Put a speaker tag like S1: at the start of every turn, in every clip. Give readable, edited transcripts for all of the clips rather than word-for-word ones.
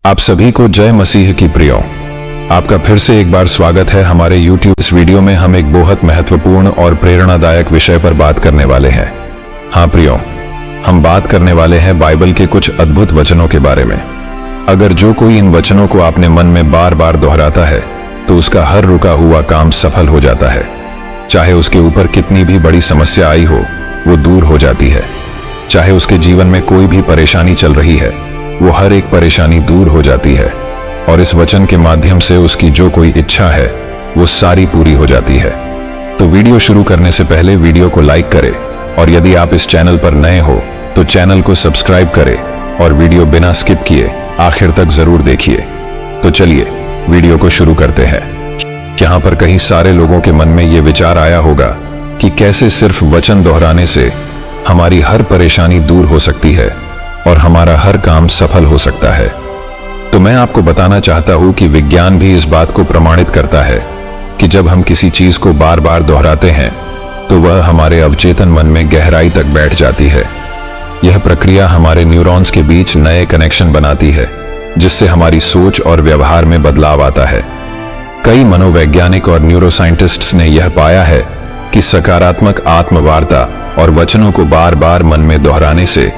S1: आप सभी को जय मसीह की प्रियो। आपका फिर से एक बार स्वागत है हमारे YouTube। इस वीडियो में हम एक बहुत महत्वपूर्ण और प्रेरणादायक विषय पर बात करने वाले हैं। हाँ प्रियो, हम बात करने वाले हैं बाइबल के कुछ अद्भुत वचनों के बारे में। अगर जो कोई इन वचनों को अपने मन में बार बार दोहराता है तो उसका हर रुका हुआ काम सफल हो जाता है। चाहे उसके ऊपर कितनी भी बड़ी समस्या आई हो, वो दूर हो जाती है। चाहे उसके जीवन में कोई भी परेशानी चल रही है, वो हर एक परेशानी दूर हो जाती है और इस वचन के माध्यम से उसकी जो कोई इच्छा है वो सारी पूरी हो जाती है। तो वीडियो शुरू करने से पहले वीडियो को लाइक करें और यदि आप इस चैनल पर नए हो तो चैनल को सब्सक्राइब करें और वीडियो बिना स्किप किए आखिर तक जरूर देखिए। तो चलिए वीडियो को शुरू करते हैं। यहाँ पर कहीं सारे लोगों के मन में ये विचार आया होगा कि कैसे सिर्फ वचन दोहराने से हमारी हर परेशानी दूर हो सकती है और हमारा हर काम सफल हो सकता है। तो मैं आपको बताना चाहता हूं कि विज्ञान भी इस बात को प्रमाणित करता है कि जब हम किसी चीज को बार बार दोहराते हैं तो वह हमारे अवचेतन मन में गहराई तक बैठ जाती है। यह प्रक्रिया हमारे न्यूरॉन्स के बीच नए कनेक्शन बनाती है, जिससे हमारी सोच और व्यवहार में बदलाव आता है। कई मनोवैज्ञानिक और न्यूरोसाइंटिस्ट्स ने यह पाया है कि सकारात्मक आत्मवार्ता और वचनों को बार बार मन में दोहराने से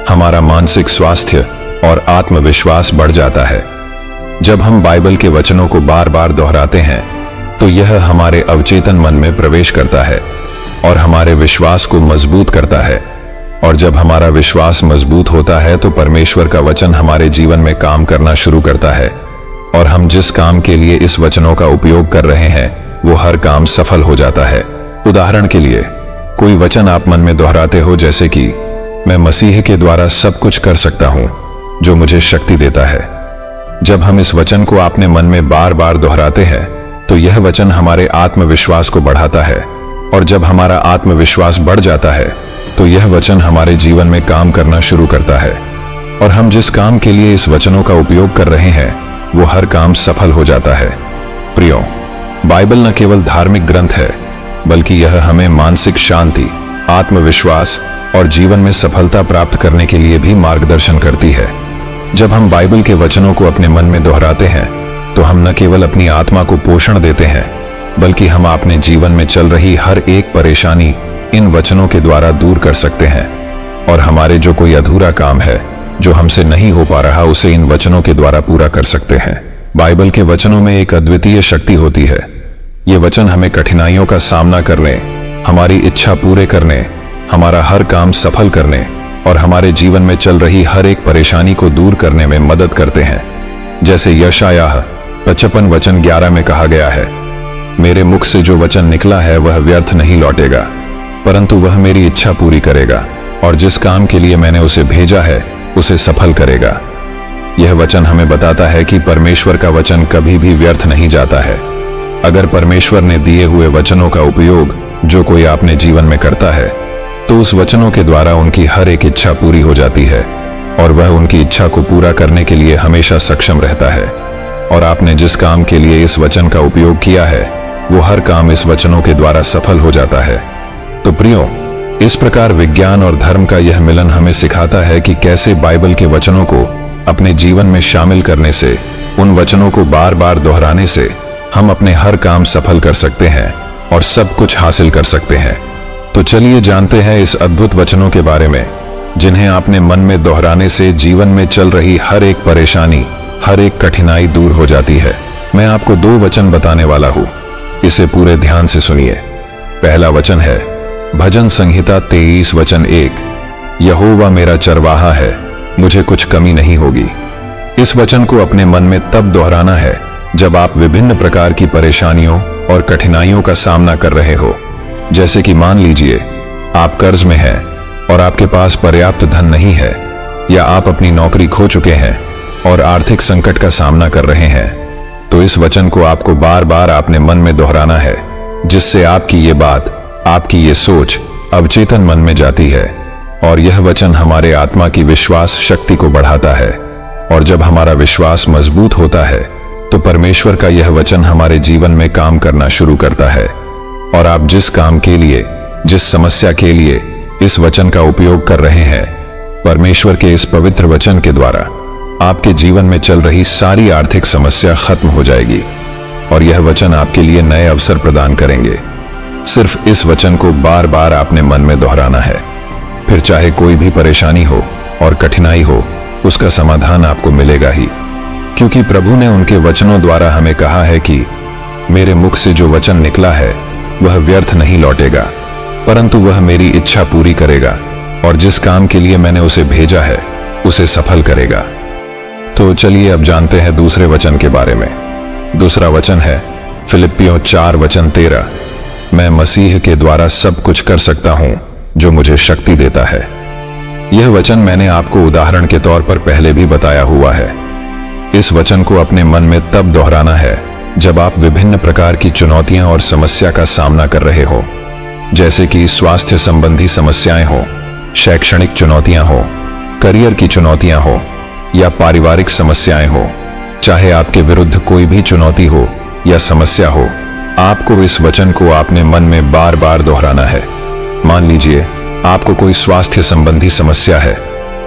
S1: हमारा मानसिक स्वास्थ्य और आत्मविश्वास बढ़ जाता है। जब हम बाइबल के वचनों को बार बार दोहराते हैं तो यह हमारे अवचेतन मन में प्रवेश करता है और हमारे विश्वास को मजबूत करता है। और जब हमारा विश्वास मजबूत होता है तो परमेश्वर का वचन हमारे जीवन में काम करना शुरू करता है और हम जिस काम के लिए इस वचनों का उपयोग कर रहे हैं वो हर काम सफल हो जाता है। उदाहरण के लिए, कोई वचन आप मन में दोहराते हो, जैसे कि मैं मसीह के द्वारा सब कुछ कर सकता हूं जो मुझे शक्ति देता है। जब हम इस वचन को अपने मन में बार बार दोहराते हैं तो यह वचन हमारे आत्मविश्वास को बढ़ाता है और जब हमारा आत्मविश्वास बढ़ जाता है तो यह वचन हमारे जीवन में काम करना शुरू करता है और हम जिस काम के लिए इस वचनों का उपयोग कर रहे हैं वो हर काम सफल हो जाता है। प्रियो, बाइबल न केवल धार्मिक ग्रंथ है बल्कि यह हमें मानसिक शांति, आत्मविश्वास और जीवन में सफलता प्राप्त करने के लिए भी मार्गदर्शन करती है। जब हम बाइबल के वचनों को अपने मन में दोहराते हैं तो हम न केवल अपनी आत्मा को पोषण देते हैं बल्कि हम अपने जीवन में चल रही हर एक परेशानी इन वचनों के द्वारा दूर कर सकते हैं और हमारे जो कोई अधूरा काम है जो हमसे नहीं हो पा रहा उसे इन वचनों के द्वारा पूरा कर सकते हैं। बाइबल के वचनों में एक अद्वितीय शक्ति होती है। ये वचन हमें कठिनाइयों का सामना करने, हमारी इच्छा पूरे करने, हमारा हर काम सफल करने और हमारे जीवन में चल रही हर एक परेशानी को दूर करने में मदद करते हैं। जैसे यशायाह 55:11 में कहा गया है, मेरे मुख से जो वचन निकला है वह व्यर्थ नहीं लौटेगा, परंतु वह मेरी इच्छा पूरी करेगा और जिस काम के लिए मैंने उसे भेजा है उसे सफल करेगा। यह वचन हमें बताता है कि परमेश्वर का वचन कभी भी व्यर्थ नहीं जाता है। अगर परमेश्वर ने दिए हुए वचनों का उपयोग जो कोई अपने जीवन में करता है तो उस वचनों के द्वारा उनकी हर एक इच्छा पूरी हो जाती है और वह उनकी इच्छा को पूरा करने के लिए हमेशा सक्षम रहता है। और आपने जिस काम के लिए इस वचन का उपयोग किया है वो हर काम इस वचनों के द्वारा सफल हो जाता है। तो प्रियो, इस प्रकार विज्ञान और धर्म का यह मिलन हमें सिखाता है कि कैसे बाइबल के वचनों को अपने जीवन में शामिल करने से, उन वचनों को बार बार दोहराने से हम अपने हर काम सफल कर सकते हैं और सब कुछ हासिल कर सकते हैं। तो चलिए जानते हैं इस अद्भुत वचनों के बारे में जिन्हें आपने मन में दोहराने से जीवन में चल रही हर एक परेशानी, हर एक कठिनाई दूर हो जाती है। मैं आपको 2 वचन बताने वाला हूं, इसे पूरे ध्यान से सुनिए। पहला वचन है भजन संहिता 23:1, यहोवा मेरा चरवाहा है, मुझे कुछ कमी नहीं होगी। इस वचन को अपने मन में तब दोहराना है जब आप विभिन्न प्रकार की परेशानियों और कठिनाइयों का सामना कर रहे हो। जैसे कि मान लीजिए आप कर्ज में हैं और आपके पास पर्याप्त धन नहीं है, या आप अपनी नौकरी खो चुके हैं और आर्थिक संकट का सामना कर रहे हैं, तो इस वचन को आपको बार बार अपने मन में दोहराना है, जिससे आपकी ये बात, आपकी ये सोच अवचेतन मन में जाती है और यह वचन हमारे आत्मा की विश्वास शक्ति को बढ़ाता है। और जब हमारा विश्वास मजबूत होता है तो परमेश्वर का यह वचन हमारे जीवन में काम करना शुरू करता है और आप जिस काम के लिए, जिस समस्या के लिए इस वचन का उपयोग कर रहे हैं, परमेश्वर के इस पवित्र वचन के द्वारा आपके जीवन में चल रही सारी आर्थिक समस्या खत्म हो जाएगी और यह वचन आपके लिए नए अवसर प्रदान करेंगे। सिर्फ इस वचन को बार बार आपने मन में दोहराना है। फिर चाहे कोई भी परेशानी हो और कठिनाई हो, उसका समाधान आपको मिलेगा ही, क्योंकि प्रभु ने उनके वचनों द्वारा हमें कहा है कि मेरे मुख से जो वचन निकला है वह व्यर्थ नहीं लौटेगा, परंतु वह मेरी इच्छा पूरी करेगा और जिस काम के लिए मैंने उसे भेजा है उसे सफल करेगा। तो चलिए अब जानते हैं दूसरे वचन के बारे में। दूसरा वचन है फिलिप्पियों 4:13। मैं मसीह के द्वारा सब कुछ कर सकता हूं जो मुझे शक्ति देता है। यह वचन मैंने आपको उदाहरण के तौर पर पहले भी बताया हुआ है। इस वचन को अपने मन में तब दोहराना है जब आप विभिन्न प्रकार की चुनौतियां और समस्या का सामना कर रहे हो, जैसे कि स्वास्थ्य संबंधी समस्याएं हो, शैक्षणिक चुनौतियां हो, करियर की चुनौतियां हो या पारिवारिक समस्याएं हो। चाहे आपके विरुद्ध कोई भी चुनौती हो या समस्या हो, आपको इस वचन को आपने मन में बार बार दोहराना है। मान लीजिए आपको कोई स्वास्थ्य संबंधी समस्या है,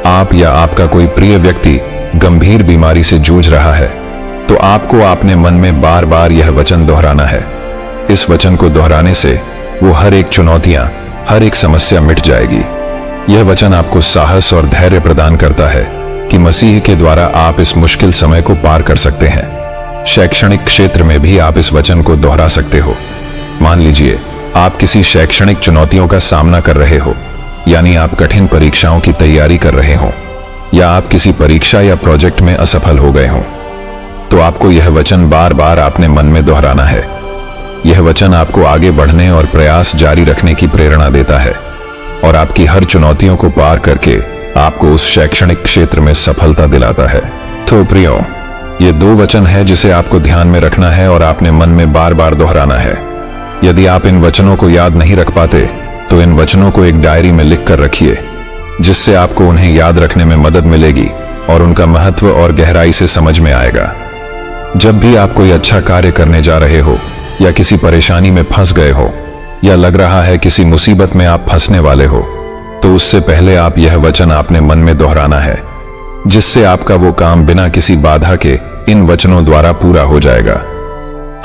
S1: आप या आपका कोई प्रिय व्यक्ति गंभीर बीमारी से जूझ रहा है, तो आपको आपने मन में बार बार यह वचन दोहराना है। इस वचन को दोहराने से वो हर एक चुनौतियां, हर एक समस्या मिट जाएगी। यह वचन आपको साहस और धैर्य प्रदान करता है कि मसीह के द्वारा आप इस मुश्किल समय को पार कर सकते हैं। शैक्षणिक क्षेत्र में भी आप इस वचन को दोहरा सकते हो। मान लीजिए आप किसी शैक्षणिक चुनौतियों का सामना कर रहे हो, यानी आप कठिन परीक्षाओं की तैयारी कर रहे हो या आप किसी परीक्षा या प्रोजेक्ट में असफल हो गए हो, तो आपको यह वचन बार बार आपने मन में दोहराना है। यह वचन आपको आगे बढ़ने और प्रयास जारी रखने की प्रेरणा देता है और आपकी हर चुनौतियों को पार करके आपको उस शैक्षणिक क्षेत्र में सफलता दिलाता है। तो प्रियो, ये 2 वचन है जिसे आपको ध्यान में रखना है और आपने मन में बार बार दोहराना है। यदि आप इन वचनों को याद नहीं रख पाते तो इन वचनों को एक डायरी में लिख कर रखिए, जिससे आपको उन्हें याद रखने में मदद मिलेगी और उनका महत्व और गहराई से समझ में आएगा। जब भी आप कोई अच्छा कार्य करने जा रहे हो या किसी परेशानी में फंस गए हो या लग रहा है किसी मुसीबत में आप फंसने वाले हो, तो उससे पहले आप यह वचन आपने मन में दोहराना है, जिससे आपका वो काम बिना किसी बाधा के इन वचनों द्वारा पूरा हो जाएगा।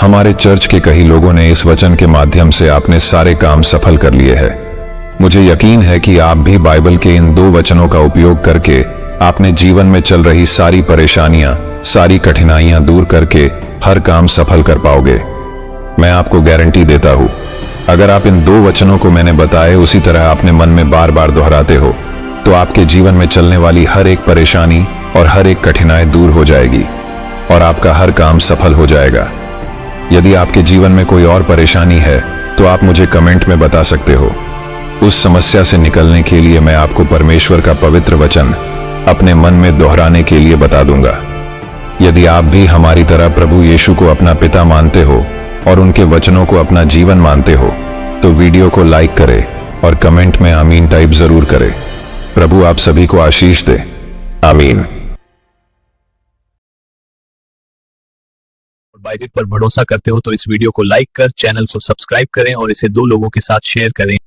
S1: हमारे चर्च के कई लोगों ने इस वचन के माध्यम से अपने सारे काम सफल कर लिए हैं। मुझे यकीन है कि आप भी बाइबल के इन 2 वचनों का उपयोग करके अपने जीवन में चल रही सारी परेशानियां, सारी कठिनाइयां दूर करके हर काम सफल कर पाओगे। मैं आपको गारंटी देता हूं, अगर आप इन 2 वचनों को मैंने बताए उसी तरह अपने मन में बार बार दोहराते हो, तो आपके जीवन में चलने वाली हर एक परेशानी और हर एक कठिनाई दूर हो जाएगी और आपका हर काम सफल हो जाएगा। यदि आपके जीवन में कोई और परेशानी है तो आप मुझे कमेंट में बता सकते हो। उस समस्या से निकलने के लिए मैं आपको परमेश्वर का पवित्र वचन अपने मन में दोहराने के लिए बता दूंगा। यदि आप भी हमारी तरह प्रभु यीशु को अपना पिता मानते हो और उनके वचनों को अपना जीवन मानते हो, तो वीडियो को लाइक करें और कमेंट में आमीन टाइप जरूर करें। प्रभु आप सभी को आशीष दे। आमीन।
S2: बाइबल पर भरोसा करते हो तो इस वीडियो को लाइक कर चैनल को सब्सक्राइब करें और इसे 2 लोगों के साथ शेयर करें।